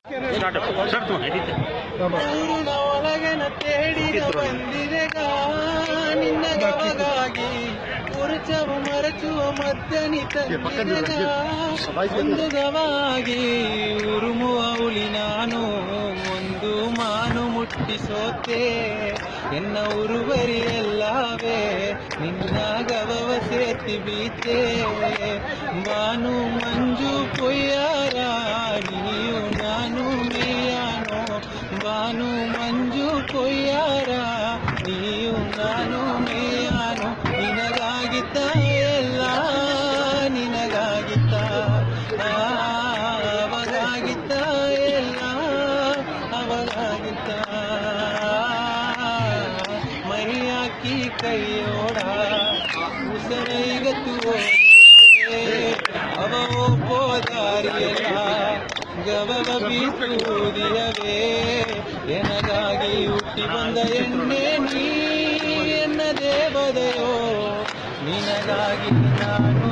ಊರಿನ ಒಳಗನ ತೇಡಿದ ಬಂದಿರೆಗ ನಿನ್ನ ಗವಗಾಗಿ ಉರುಚವ ಮರಚುವ ಮದ್ದನಿ ತಂದಿರೆಗ ಒಂದು ಗವಾಗಿ ಉರುಮುವ ಹುಲಿ ನಾನು ಒಂದು ಮಾನು ಮುಟ್ಟಿಸೋತೆ ಎನ್ನ ಉರುವರಿಯಲ್ಲವೇ ನಿನ್ನ ಗವವ ಸೇರ್ತಿ ಬೀಚೆ ಬಾನು ಮಂಜು ಕೊಯ್ಯಾರ ನೀಯು ನಾನು ಮೇಯಾನೋ ಬಾನು ಮಂಜು ಕೊಯ್ಯಾರ ನೀಯು ನಾನು ಮೇಯಾನೋ ನಿನಗಾಗಿತ್ತ ಎಲ್ಲ ನಿನಗಾಗಿತ್ತ ಅವಾಗಾಗಿತ್ತ ಎಲ್ಲ ಅವಾಗಾಗಿತ್ತ ಮೈಯಾಕಿ ಕೈಯೋಡ ಉಸರೈಗತ್ತು ಅವ ಹೋದಾರಿಯಲ್ಲ ಗವವ ಬೀಸೂದಿಯವೇ ಎನಗಾಗಿ ಹುಟ್ಟಿ ಬಂದ ಎಣ್ಣೆ ನೀ ಎನ್ನ ದೇವದೆಯೋ ನಿನಗಾಗಿ ನಾನು